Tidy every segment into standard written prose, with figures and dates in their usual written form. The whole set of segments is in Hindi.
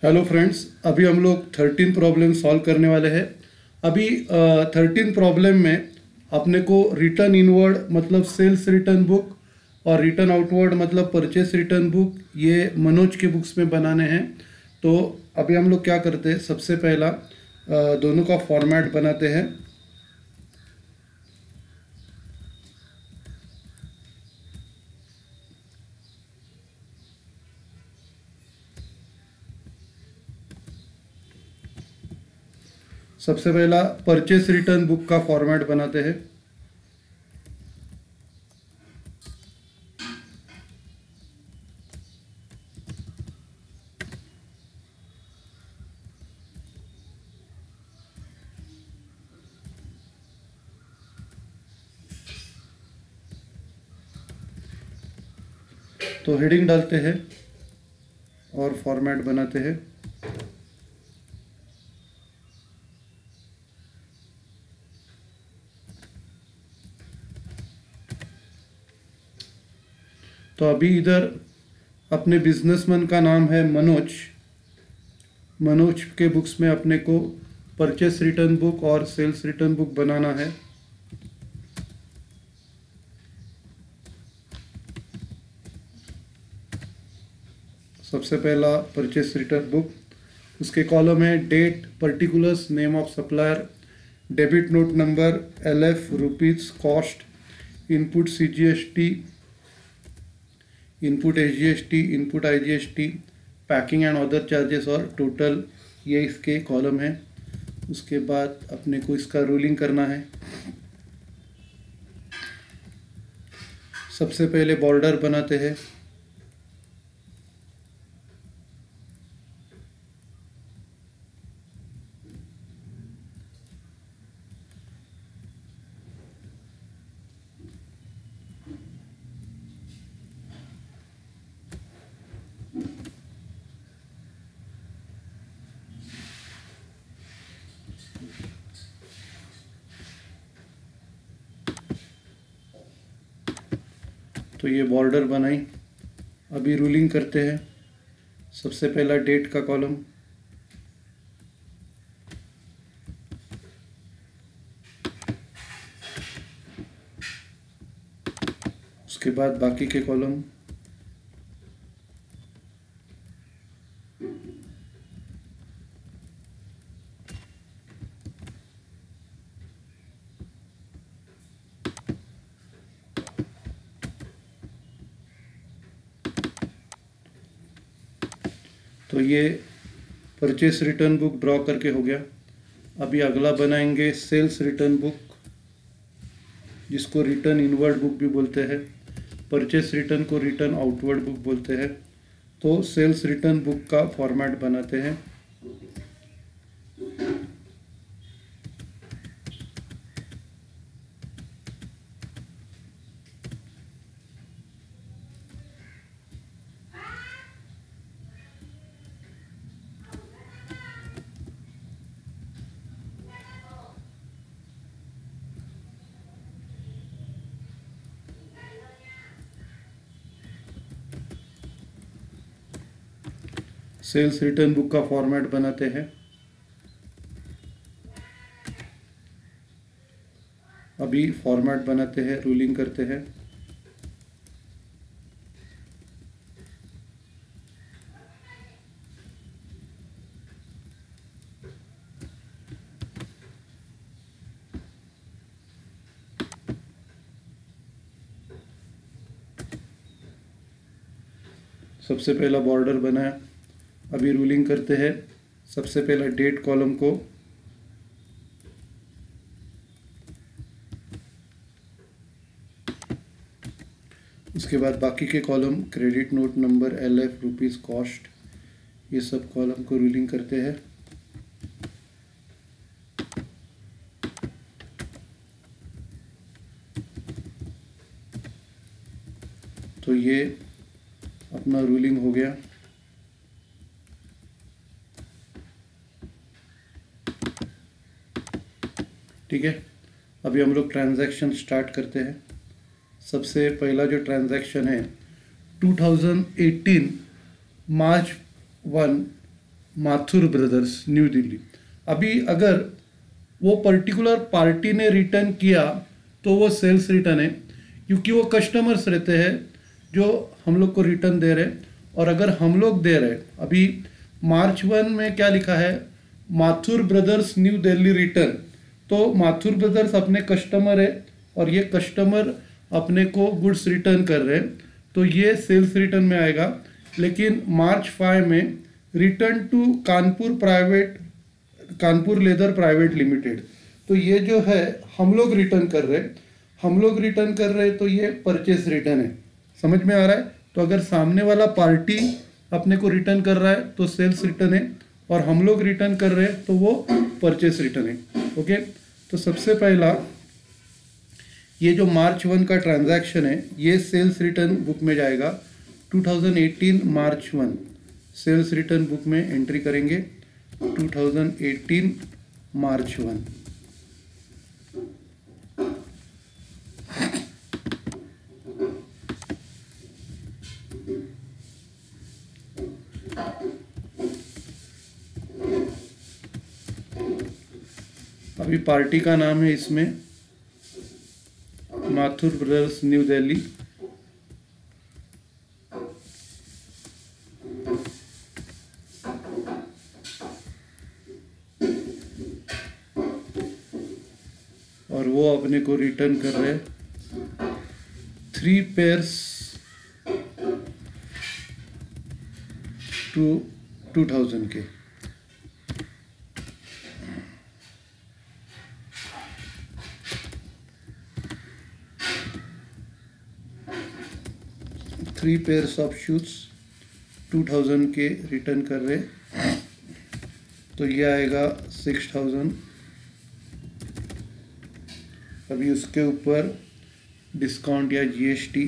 हेलो फ्रेंड्स, अभी हम लोग 13 प्रॉब्लम सॉल्व करने वाले हैं। अभी 13 प्रॉब्लम में अपने को रिटर्न इनवर्ड मतलब सेल्स रिटर्न बुक और रिटर्न आउटवर्ड मतलब परचेस रिटर्न बुक ये मनोज के बुक्स में बनाने हैं। तो अभी हम लोग क्या करते हैं, सबसे पहला दोनों का फॉर्मेट बनाते हैं। सबसे पहला परचेस रिटर्न बुक का फॉर्मेट बनाते हैं। तो हेडिंग डालते हैं और फॉर्मेट बनाते हैं। तो अभी इधर अपने बिजनेसमैन का नाम है मनोज। मनोज के बुक्स में अपने को परचेस रिटर्न बुक और सेल्स रिटर्न बुक बनाना है। सबसे पहला परचेस रिटर्न बुक, उसके कॉलम है date, particulars, name of supplier, debit note number, LF, rupees, cost, input CGST, input SGST, input IGST, packing and other charges और टोटल, ये इसके कॉलम है। उसके बाद अपने को इसका रूलिंग करना है। सबसे पहले बॉर्डर बनाते हैं। तो ये बॉर्डर बनाई। अभी रूलिंग करते हैं। सबसे पहला डेट का कॉलम, उसके बाद बाकी के कॉलम। तो ये परचेस रिटर्न बुक ड्रॉ करके हो गया। अभी अगला बनाएंगे सेल्स रिटर्न बुक, जिसको रिटर्न इनवर्ड बुक भी बोलते हैं। परचेस रिटर्न को रिटर्न आउटवर्ड बुक बोलते हैं। तो सेल्स रिटर्न बुक का फॉर्मेट बनाते हैं। सेल्स रिटर्न बुक का फॉर्मेट बनाते हैं। अभी फॉर्मेट बनाते हैं, रूलिंग करते हैं। सबसे पहला बॉर्डर बनाया। अभी रूलिंग करते हैं। सबसे पहला डेट कॉलम को उसके बाद बाकी के column, credit note number, LF, rupees, cost, ये सब कॉलम को रूलिंग करते हैं। तो ये अपना रूलिंग हो गया। ठीक है, अभी हम लोग ट्रांजैक्शन स्टार्ट करते हैं। सबसे पहला जो ट्रांजैक्शन है 2018 मार्च 1 माथुर ब्रदर्स न्यू दिल्ली। अभी अगर वो पर्टिकुलर पार्टी ने रिटर्न किया तो वो सेल्स रिटर्न है, क्योंकि वो कस्टमर्स रहते हैं जो हम लोग को रिटर्न दे रहे हैं। और अगर हम लोग दे रहे हैं, अभी मार्च 1 में क्या लिखा है, Mathur brothers new Delhi return, तो माथुर ब्रदर्स अपने कस्टमर है और ये कस्टमर अपने को गुड्स रिटर्न कर रहे हैं, तो ये सेल्स रिटर्न में आएगा। लेकिन मार्च 5 में return to Kanpur leather private limited, तो ये जो है हम लोग रिटर्न कर रहे हैं, तो ये परचेस रिटर्न है। समझ में आ रहा है? तो अगर सामने वाला पार्टी अपने को रिटर्न कर रहा है तो सेल्स रिटर्न है, और हम लोग रिटर्न कर रहे हैं तो वो परचेस रिटर्न है। ओके, तो सबसे पहला ये जो मार्च 1 का ट्रांजैक्शन है ये सेल्स रिटर्न बुक में जाएगा। 2018 मार्च 1 सेल्स रिटर्न बुक में एंट्री करेंगे, 2018 मार्च 1। अभी पार्टी का नाम है इसमें माथुर ब्रदर्स न्यू दिल्ली। और वो अपने को रिटर्न कर रहे हैं 3 पेयर्स टू 2000 के। थ्री पेयर्स ऑफ शूज 2000 के रिटर्न कर रहे, तो ये आएगा 6000। अभी उसके ऊपर डिस्काउंट या जीएसटी,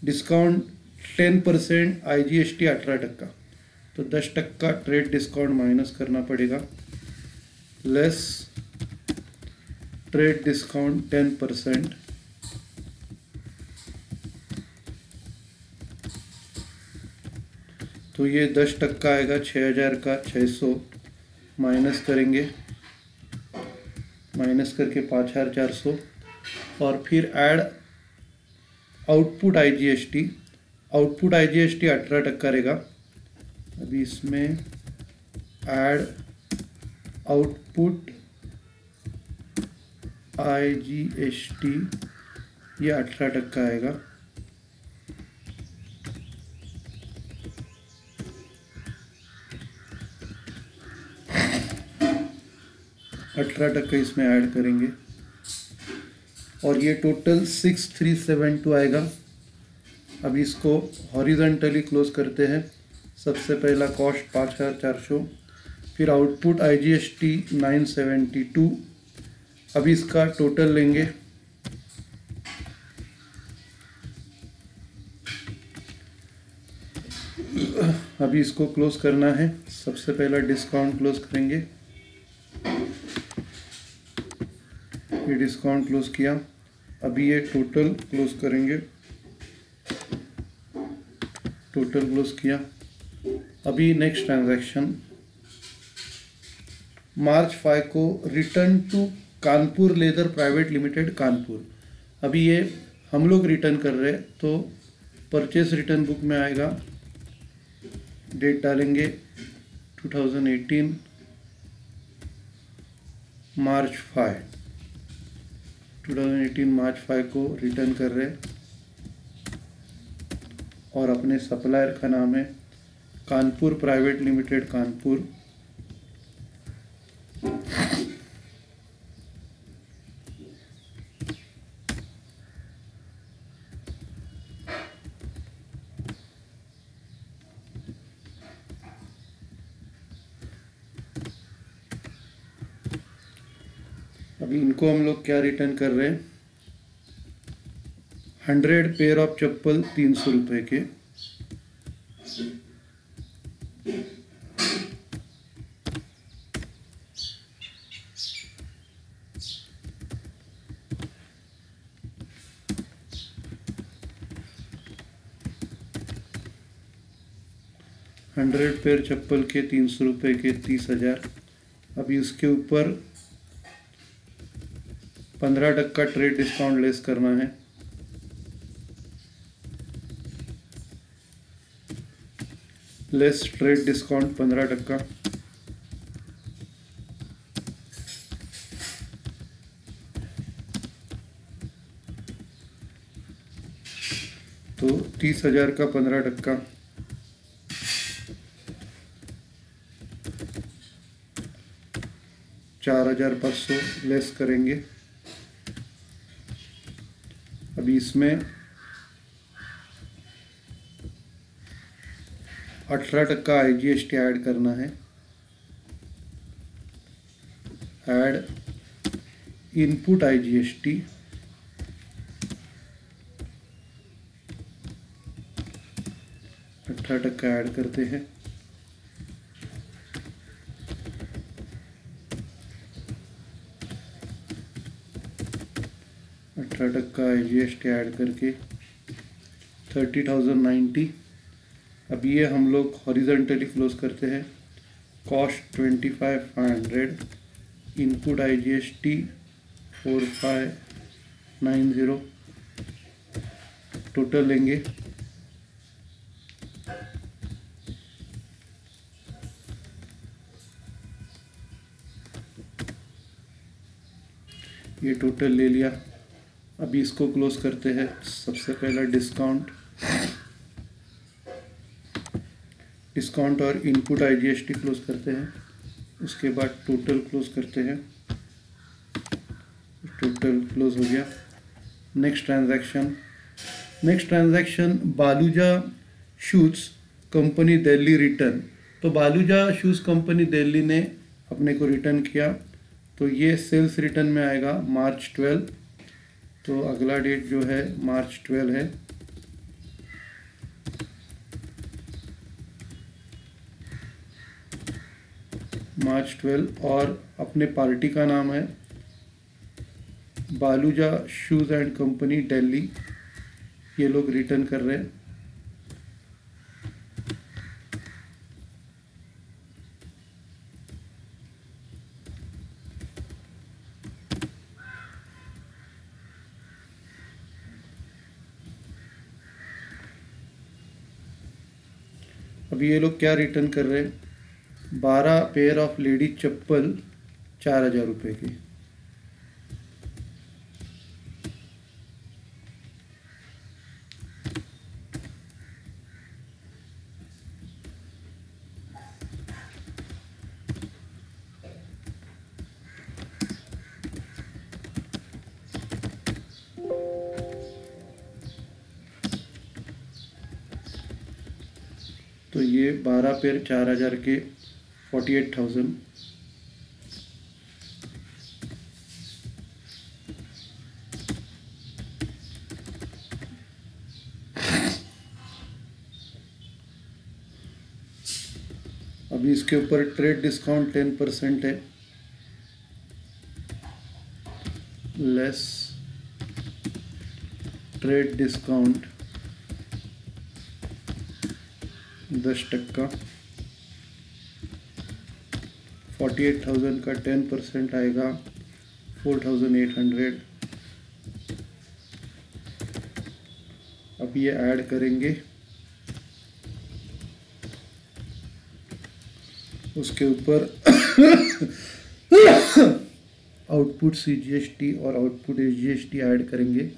डिस्काउंट 10%, आईजीएसटी 18%, तो 10% ट्रेड डिस्काउंट माइनस करना पड़ेगा, लेस ट्रेड डिस्काउंट 10%, तो ये 10% आएगा 6000 का 600 माइनस करेंगे, माइनस करके 5400, और फिर ऐड आउटपुट आईजीएसटी 18% रहेगा। अभी इसमें ऐड आउटपुट आईजीएसटी ये 18% आएगा। अठारह टक्का इसमें ऐड करेंगे, और ये टोटल 6372 आएगा। अब इसको हॉरिजॉन्टली क्लोज करते हैं। सबसे पहला कॉस्ट 5400, फिर आउटपुट आईजीएसटी 972। अभी इसका टोटल लेंगे, अभी इसको क्लोज करना है। सबसे पहला डिस्काउंट क्लोज करेंगे, ये डिस्काउंट क्लोज किया। अभी ये टोटल क्लोज करेंगे, टोटल क्लोज किया। अभी नेक्स्ट ट्रांजैक्शन मार्च 5 को return to Kanpur leather private limited Kanpur. अभी ये हम लोग रिटर्न कर रहे हैं, तो परचेस रिटर्न बुक में आएगा, डेट डालेंगे 2018 मार्च 5, 2018 मार्च 5 को रिटर्न कर रहे हैं, और अपने सप्लायर का नाम है कानपुर प्राइवेट लिमिटेड कानपुर। अभी इनको हम लोग क्या रिटर्न कर रहे हैं, 100 पेयर ऑफ चप्पल 300 रुपये के। 100 पेयर चप्पल के 300 रुपये के 30,000। अभी उसके ऊपर 15% ट्रेड डिस्काउंट लेस करना है। Less trade discount 15%। तो 30,000 का 15%, 4,500 लेस करेंगे। अभी इसमें 18% IGST ऐड करना है। ऐड इनपुट IGST, टक्का ऐड करते हैं। टक्का IGST ऐड करके 30,090। अब ये हम लोग हॉरिजॉन्टली क्लोज करते हैं। कॉस्ट 25,500, इनपुट IGST 4,590, टोटल लेंगे। ये टोटल ले लिया। अभी इसको क्लोज करते हैं। सबसे पहला डिस्काउंट और इनपुट IGST क्लोज करते हैं। उसके बाद टोटल क्लोज करते हैं। टोटल क्लोज हो गया। Next transaction Baluja shoes company Delhi return. तो बालूजा शूज़ कंपनी दिल्ली ने अपने को रिटर्न किया, तो ये सेल्स रिटर्न में आएगा March 12। तो अगला डेट जो है March 12 है। March 12, और अपने पार्टी का नाम है Baluja shoes and company Delhi. ये लोग रिटर्न कर रहे हैं। अभी ये लोग क्या रिटर्न कर रहे हैं? 12 पेयर ऑफ लेडीज चप्पल 4,000 रुपये की। तो ये 12 पेयर 4,000 के 48,000। अभी इसके ऊपर ट्रेड डिस्काउंट 10% है। Less trade discount 10%। 48,000 का 10% आएगा 4,800। अब ये ऐड करेंगे। उसके ऊपर आउटपुट CGST और आउटपुट SGST ऐड करेंगे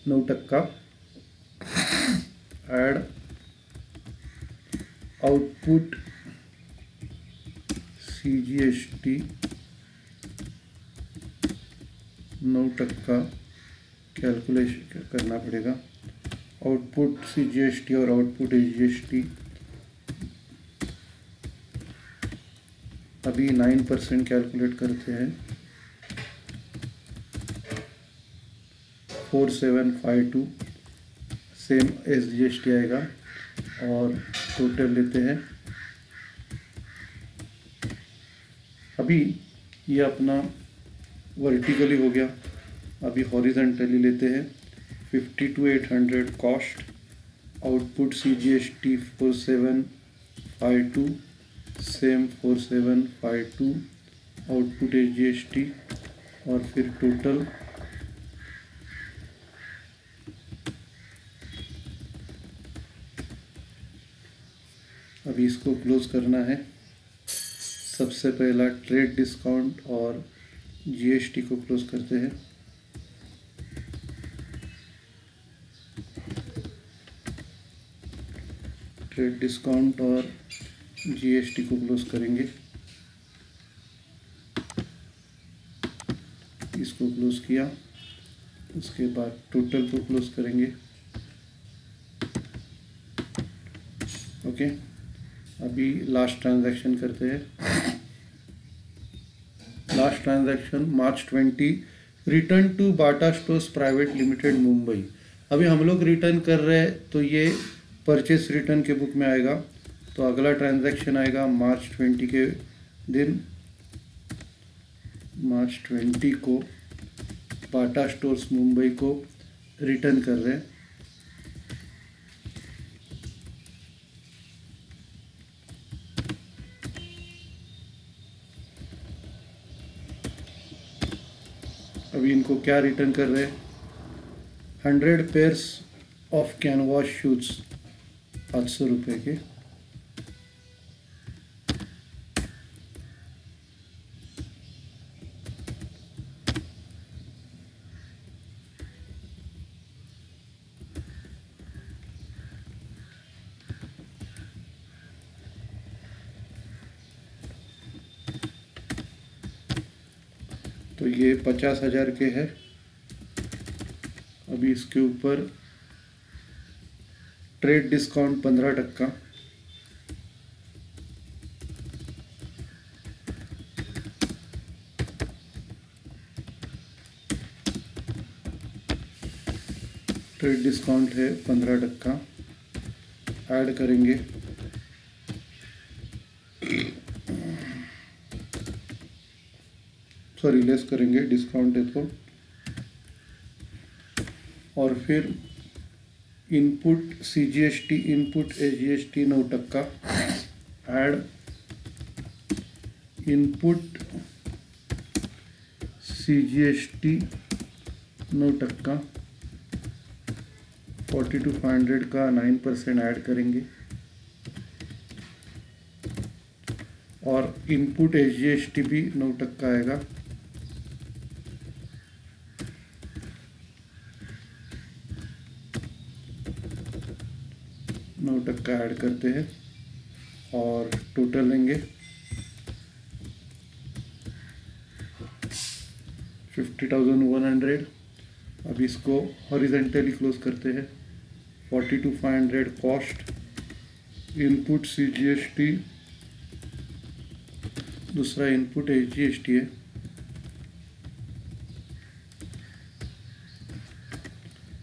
9%। ऐड आउटपुट CGST 9% कैलकुलेशन करना पड़ेगा। आउटपुट CGST और आउटपुट SGST अभी 9% कैलकुलेट करते हैं। 4,752 सेम SGST आएगा, और टोटल लेते हैं। अभी ये अपना वर्टिकली हो गया। अभी हॉरिजॉन्टली लेते हैं। 52,800 cost, output CGST 4,752 52 same 4752 output SGST और फिर टोटल अभी इसको क्लोज करना है। सबसे पहला ट्रेड डिस्काउंट और GST को क्लोज करते हैं। ट्रेड डिस्काउंट और GST को क्लोज करेंगे। इसको क्लोज किया, उसके बाद टोटल को क्लोज करेंगे। ओके, अभी लास्ट ट्रांजैक्शन करते हैं। Last transaction March 20 return to Bata stores private limited Mumbai. अभी हम लोग रिटर्न कर रहे हैं तो ये परचेस रिटर्न के बुक में आएगा। तो अगला ट्रांजैक्शन आएगा March 20 के दिन। March 20 को बाटा स्टोर्स मुंबई को रिटर्न कर रहे हैं। अभी इनको क्या रिटर्न कर रहे हैं? 100 पेयर्स ऑफ कैनवास शूज 800 रुपये के। तो ये 50,000 के है। अभी इसके ऊपर ट्रेड डिस्काउंट 15%। ट्रेड डिस्काउंट है 15%। ऐड करेंगे। सॉरी, लेस करेंगे, डिस्काउंट है तो। और फिर input CGST input SGST 9%। Add input CGST 9%। 42,500 का 9% ऐड करेंगे और इनपुट SGST भी 9% आएगा। टक्का ऐड करते हैं और टोटल लेंगे 50,100। अब इसको हॉरिजेंटली क्लोज करते हैं। 42,500 कॉस्ट, इनपुट CGST, दूसरा इनपुट SGST है।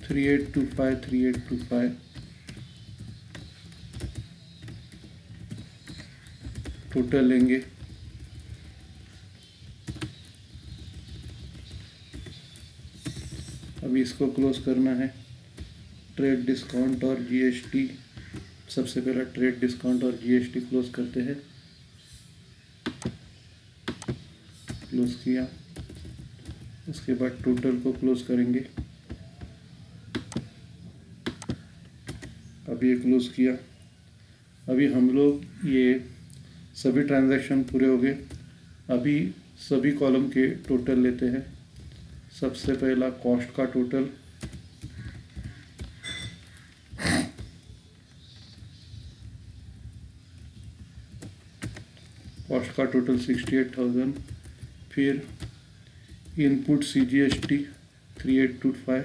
$3825 टोटल लेंगे। अभी इसको क्लोज करना है। ट्रेड डिस्काउंट और GST, सबसे पहला ट्रेड डिस्काउंट और GST क्लोज करते हैं। क्लोज किया, उसके बाद टोटल को क्लोज करेंगे। अभी ये क्लोज किया। अभी हम लोग ये सभी ट्रांजैक्शन पूरे हो गए। अभी सभी कॉलम के टोटल लेते हैं। सबसे पहला कॉस्ट का टोटल, कॉस्ट का टोटल 68,000। फिर इनपुट CGST 3825,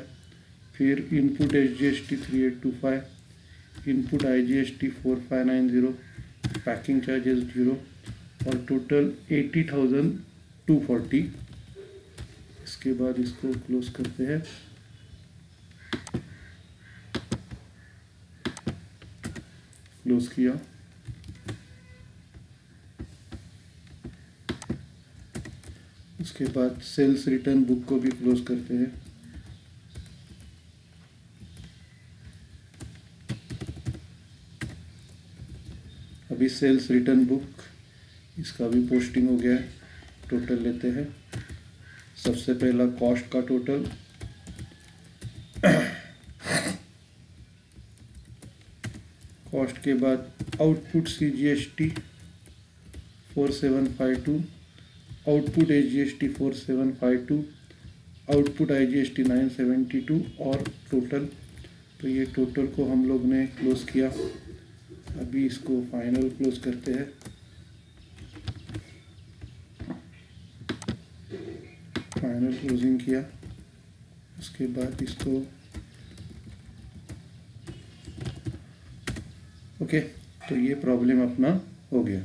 फिर input SGST 3825, input IGST 4590, packing charges 0 और टोटल 80,240। इसके बाद इसको क्लोज करते हैं। क्लोज किया, उसके बाद सेल्स रिटर्न बुक को भी क्लोज करते हैं। अभी अभी सेल्स रिटर्न बुक, इसका भी पोस्टिंग हो गया है। टोटल लेते हैं। सबसे पहला कॉस्ट का टोटल, कॉस्ट के बाद output CGST 4752, output SGST 4752, output IGST 972 और टोटल। तो ये टोटल को हम लोग ने क्लोज किया। अभी इसको फाइनल क्लोज करते हैं। फाइनल क्लोजिंग किया, उसके बाद इसको ओके। तो ये प्रॉब्लम अपना हो गया।